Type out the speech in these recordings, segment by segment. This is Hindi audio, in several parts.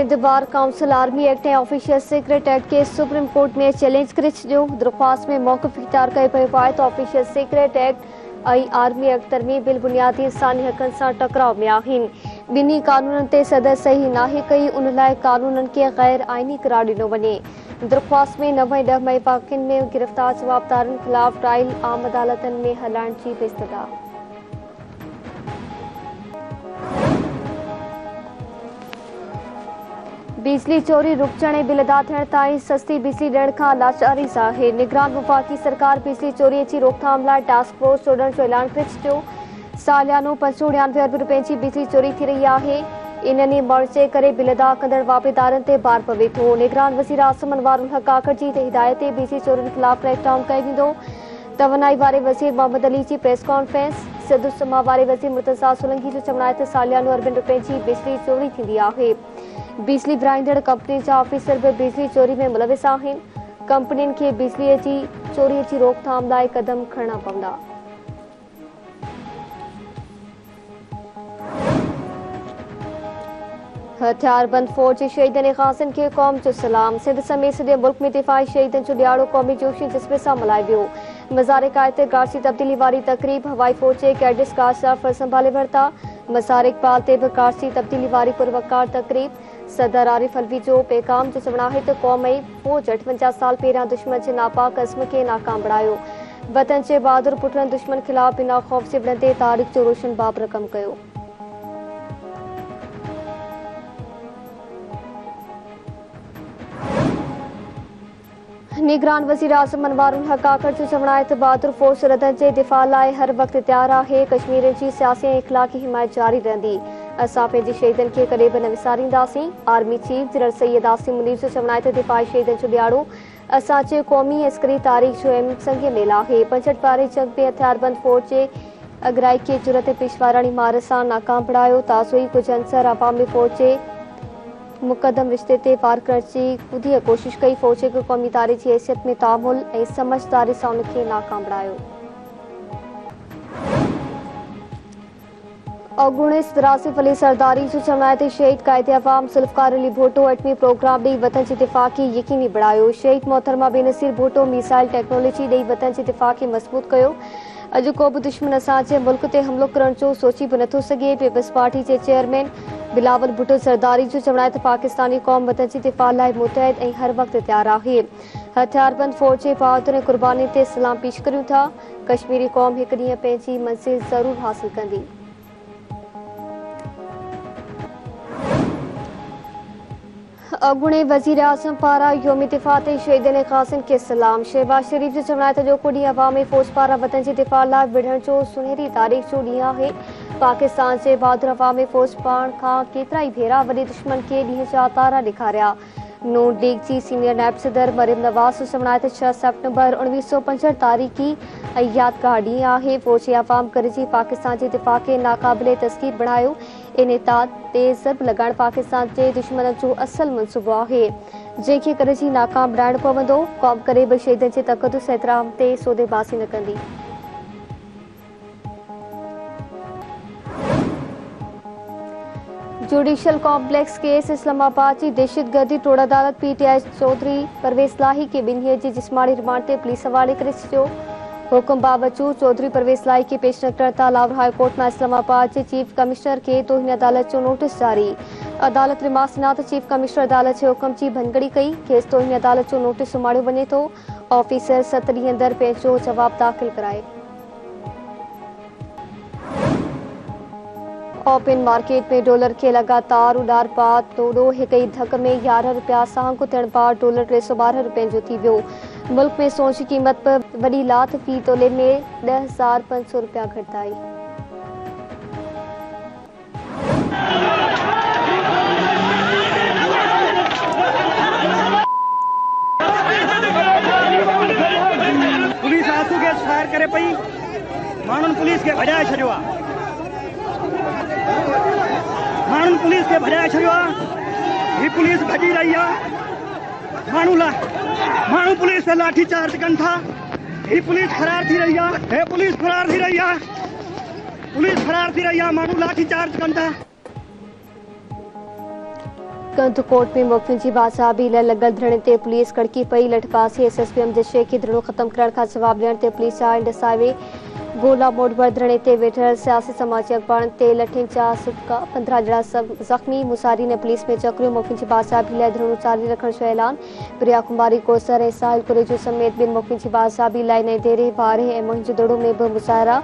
Sindh bar council army act ऐं ऑफिशियल सीक्रेट एक्ट के सुप्रीम कोर्ट में चैलेंज करे छॾियो। दरख़्वास्त में मौक़िफ़ इख़्तियार कयो पियो आहे त ऑफिशियल सीक्रेट एक्ट ऐं आर्मी एक्ट तरमीम बिल बुनियादी इंसानी हक़नि सां टकराव में आहिनि। ॿिन्ही कानूननि ते सदर सही नाहे कई, उन लाइ कानूननि खे गैर आइनी करार ॾिनो वञे। दरख़्वास्त में 9 ऐं 10 मई वाक़िअनि में गिरफ़्तार जवाबदारनि ख़िलाफ़ ट्रायल आम अदालतनि में हलाइण जी इस्तदा। बिजली चोरी रुकजण ऐं बिल अदा थियण ताईं सस्ती बिजली ॾियण खां लाचारी आहे। निगरान वफ़ाक़ी सरकार बिजली चोरीअ जी रोकथाम लाइ टास्क फोर्स जोड़ण जो ऐलान करे छॾियो। सालियानो 599 अरब रुपए जी बिजली चोरी थी रही आहे। इन्हनि मर्ज जे करे बिल अदा कंदड़ वापेदारनि ते भार पवे थो। निगरान वज़ीर आज़म अनवारुल हक़ काकड़ जी हिदायत ते बिजली चोरियुनि ख़िलाफ़ क्रैकडाउन कयो वेंदो। तवानाई वारे वज़ीर मोहम्मद अली जी प्रेस कॉन्फ्रेंस। सिदुसमा वारे वज़ीर मुर्तज़ा सोलंकी जो चवणु आहे त सालियानो अरबनि रुपए जी बिजली चोरी थींदी आहे। बिजली विराईंदड़ कंपनी जा ऑफिसर भी बिजली चोरी में मुलविस आहिनि। कंपनियुनि खे बिजलीअ जी चोरीअ जी रोकथाम लाइ कदम खणणा पवंदा। हथियारबंद फौज जे शहीदनि ऐं ग़ाज़ियुनि खे क़ौम जो सलाम। सिंध समेत सॼे मुल्क में दिफ़ाई शहीदनि जो ॾियारो क़ौमी जोशी जज़्बे सां मल्हायो वियो। मज़ार कायद ते गार्सी तब्दीली वारी तक़रीब हवाई फ़ौज जे कैडेट्स गार्डसार फ़र्ज़ संभाले वरिता। मज़ार इक़बाल ते बि गार्सी तब्दीली वारी पुरवकार तक़रीब। सदर आरिफ अलवी जो पैगाम जो चवणु आहे त क़ौम ऐं फ़ौज 58 साल पहिरियां दुश्मन जे नापाक अज़्म खे नाकाम बणायो। वतन जे बहादुर पुटनि दुश्मन ख़िलाफ़ बिना ख़ौफ़ जे विढ़ंदे तारीख़ जो रोशन बाब रक़म कयो। निगरान वज़ीर आज़म अनवारुल हक़ काकड़ जो चवणु आहे त बहादुर फ़ौज सरहदनि जे दिफ़ा लाइ हर वक़्तु तयारु आहे। कश्मीर जी सियासी ऐं इख़लाक़ी हिमायत जारी रहंदी। असां पंहिंजे शहीदनि खे कॾहिं बि न विसारींदासीं। Army chief general Syed Asim Munir जो चवणु आहे त दिफ़ाई शहीदनि जो ॾियारो असांजे क़ौमी अस्करी तारीख़ जो अहम संग मेल आहे। 65 वारे जंग में हथियारबंद फ़ौज जे अगराई खे जुरत पेशवाराणी मार सां नाकाम बणायो। ताज़ो ई कुझु अंसर अवामी फ़ौज जे मुक़दम रिश्ते ते वार करण जी ख़ुदि कोशिश कई। फ़ौज खे क़ौमी इदारे जी हैसियत में तामुल ऐं समझदारी सां उनखे नाकाम बणायो। अगुणिस रासिफ अली सरदारी जो चवणु आहे त शहीद कायदे अवाम ज़ुल्फ़कार अली भुट्टो एटमी प्रोग्राम ॾेई वतन जे दिफ़ा खे यकीनी बणायो। शहीद मोहतरमा बेनज़ीर भुट्टो मिसाइल टेक्नोलॉजी ॾेई वतन जे दिफ़ा खे मज़बूत कयो। अॼु को बि दुश्मन असांजे मुल्क ते हमलो करण जो सोची बि नथो सघे। पीपल्स पार्टी जे चेयरमैन बिलावल भुट्टो सरदारी जो चवणु आहे त पाकिस्तानी क़ौम वतन जे दिफ़ा लाइ मुतहद ऐं हर वक़्तु तयारु आहे। हथियारबंद फ़ौज जे बहादुर ऐं क़ुर्बानी ते सलाम पेश करियूं था। कश्मीरी क़ौम हिकु ॾींहुं पंहिंजी मंज़िल ज़रूरु हासिल कंदी। अॻूणे वज़ीर आज़म पारां योमी दिफ़ा ते शहीदनि ऐं ग़ाज़ियुनि खे सलाम। शहबाज शरीफ़ जो चवणु आहे त ॼोको ॾींहुं अवामी फ़ौज पारां वतन जे दिफ़ा लाइ विढ़ण जो सुनहरी तारीख़ जो ॾींहुं आहे। पाकिस्तान जे बहादुर अवामी फ़ौज पाण खां केतिरा ई भेरा वॾे दुश्मन खे ॾींहं जा तारा ॾेखारिया। नून लीग जी सीनियर नायब सदर मरियम नवाज़ जो चवणु आहे त 6 सेप्टेम्बर 1965 तारीख़ी ऐं यादगार ॾींहुं आहे। फ़ौज अवाम गॾिजी पाकिस्तान जे दिफ़ा खे नाक़ाबिले तस्कीर बणायो। इनेताद ते ज़रब लॻाइण पाकिस्तान जे दुश्मन जो असल मनसूबो आहे, जंहिंखे गॾिजी नाकाम बणाइणो पवंदो। क़ौम करे बि शहीदनि जे तक़दुस एतिराम ते सौदेबाज़ी न कंदी। जुडिशल कॉम्प्लेक्स केस इस्लामाबाद जी दहशतगर्दी टोड़ अदालत पीटीआई चौधरी परवेज़ लाही खे 2 ॾींहं जे जिस्मानी रिमांड ते पुलिस हवाले करे छॾियो। हुकुम बावजूद चौधरी परवेज़ लाही खे पेश न करण तां लाहौर हाई कोर्ट में इस्लामाबाद जे चीफ कमिश्नर खे तौहीन अदालत जो नोटिस जारी। अदालत रिमांड सिना त चीफ कमिश्नर अदालत जे हुकुम जी भनगड़ी कई। खेसि तौहीन अदालत जो नोटिस सुम्हारियो वञे थो। ऑफिसर 7 ॾींहं अंदरि पंहिंजो जवाब दाख़िल कराए। ओपन मार्केट में डॉलर के लगातार उॾार पार तोड़ो। हिक ई धक में 11 रुपया साहंग थियण पार डॉलर 312 रुपयनि जो थी वियो। मुल्क में सोन जी क़ीमत पर वॾी लाथ, फी तोले में 10,500 रुपया घटिताई। पुलिस आंसू गैस फायर करे पई, माण्हुनि पुलिस खे भॼाए छॾियो आहे। माण्हुनि पुलिस खे भॼाए छॾियो आहे। ही पुलिस भॼी रही आहे। माण्हू पुलिस ते लाठी चार्ज कनि था। ही पुलिस फरार थी रही आहे। हे पुलिस फरार थी रही आहे। पुलिस फरार थी रही आहे। माण्हू लाठी चार्ज कनि था। कंध कोर्ट में मुख्यमंत्री जी बासाबी लाइ लगल धरणे ते पुलिस कड़की पई लठपासी एसएसपी अमजद शेख खे धरणो ख़त्म करण खां जवाब ॾियण ते पुलिस जा इंडसावे गोला मोड़ पर धरणे ते वेठल सियासी समाजी अखबारनि ते लठिन जा सुटका 15 ॼणा ज़ख़्मी मुसारी ने पुलिस में चकरियो मुख्यमंत्री बासाबी लाइ धरणो जारी रखण जो ऐलान प्रिया कुमारी कोसर ऐं साहिल कुरेजो समेत ॿिनि मुख्यमंत्री बासाबी लाइ नई देरे बारे ऐं मोहिंजोदड़ो में बि मुज़ाहिरा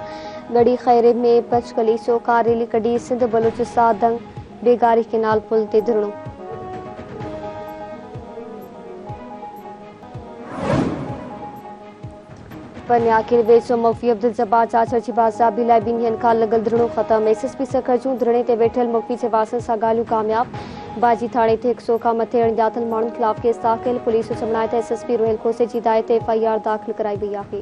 गड़ी खैरे में पचकली चौका रैली कढी सिंध बलूचिस्तान दंग बेगारी केनाल पुल ते धरणो। पन्याकिल वेचो मुफ्ती अब्दुल जब्बार चाचर जी बासाबी लाइ ॿिनि ॾींहनि खां लॻल धरणो ख़त्म एसएसपी सखर जूं धरणे ते वेठल मुफ्ती जे वासन सां ॻाल्हियूं कामयाब बाजी थाणे ते 100 खां मथे अणॼातल माण्हुनि ख़िलाफ़ केस दाख़िल पुलिस जो चवणु आहे त एसएसपी रोहिल खोसे जी हिदायत ते एफआईआर दाख़िल कराई वई आहे।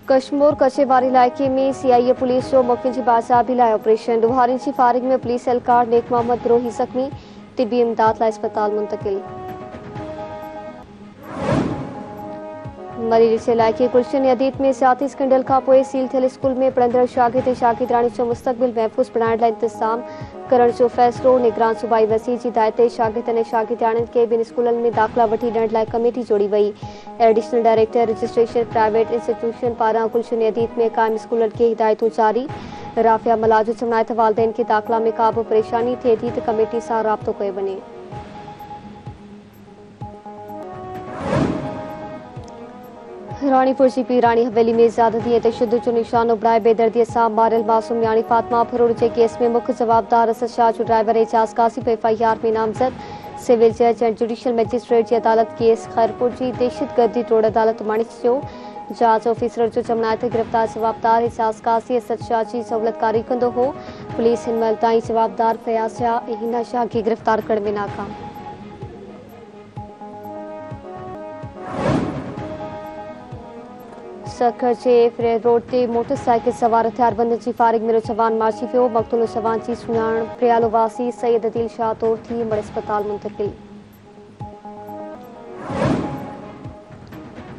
कश्मीर कचेवारी इलाइक़े में सीआईए पुलिस जो मुख्यमंत्री बासाबी लाइ ऑपरेशन डुहारिन जी फारिग में पुलिस एहलकार नेक मोहम्मद गिरोही ज़ख़्मी तिबी इमदाद लाइ अस्पताल मुंतकिल। मरीज इलाइक़े गुलशन अदीत में सियाती स्कैंडल खां पोइ सील थियल स्कूल में पढ़ंदड़ शागिर्द ऐं शागिर्दाणी जो मुस्तक़बिल महफ़ूज़ बणाइण लाइ इंतज़ाम करण जो फ़ैसिलो निगरान सूबाई वज़ीर जी हिदायत ते शागिर्दनि ऐं शागिर्दाणियुनि खे ॿिनि स्कूलनि में दाख़िला वठी ॾियण लाइ कमेटी जोड़ी वई। Additional director registration private institution पारां गुलशन अदीत में क़ाइम स्कूलनि खे हिदायतूं जारी राफ़िया मलाज जो चवणु आहे त वालिदैन खे दाख़िला में का बि परेशानी थिए थी त कमेटी सां राब्तो कयो वञे। रानीपुर जी पीरानी हवेली में ज़्यादती ऐं तशद्दुद जो निशानो बणाए बेदर्दीअ सां मारियल मासूम न्याणी फातिमा फरोड़ जे केस में मुख्य जवाबदार असद शाह जो ड्राइवर एजाज कासिम पे एफआईआर में नामज़द सिविल जज ऐं जुडिशियल मजिस्ट्रेट जी अदालत केस खैरपुर जी दहशतगर्दी टोड़ अदालत मणिज जो जांच ऑफिसर जो चवणु आहे त गिरफ़्तार जवाबदार एजाज कासिम असद शाह जी सहूलियतकारी कंदो हो। पुलिस हिन महिल ताईं जवाबदार फयाज़ शाह ऐं हिना शाह खे गिरफ़्तार करण में नाकाम। सखर जे फ्रेर रोड ते मोटरसाइकिल सवार हथियारबंदनि जी फारिग में जवान मारिजी वियो मक़तूल जवान जी सुञाण प्रियालो वासी सैयद अदील शाह तौर थी मड़ अस्पताल मुंतकिल।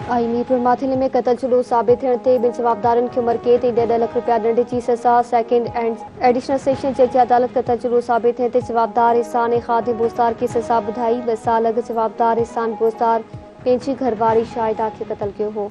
मीरपुर माथिले में क़त्ल जो ॾोह साबित थियण ते ॿिनि जवाबदारनि खे उमिरि कैद ऐं 1.5 लख रुपया ॾंड जी सज़ा सेकेंड एंड एडिशनल सेशन जज जी अदालत क़त्ल जो ॾोह साबित थियण ते जवाबदार इहसान ऐं ख़ादिम बोस्तार खे सज़ा ॿुधाई। 2 साल अॻु जवाबदार इहसान बोस्तार पंहिंजी घरवारी शाहिदा खे क़त्ल कयो हो।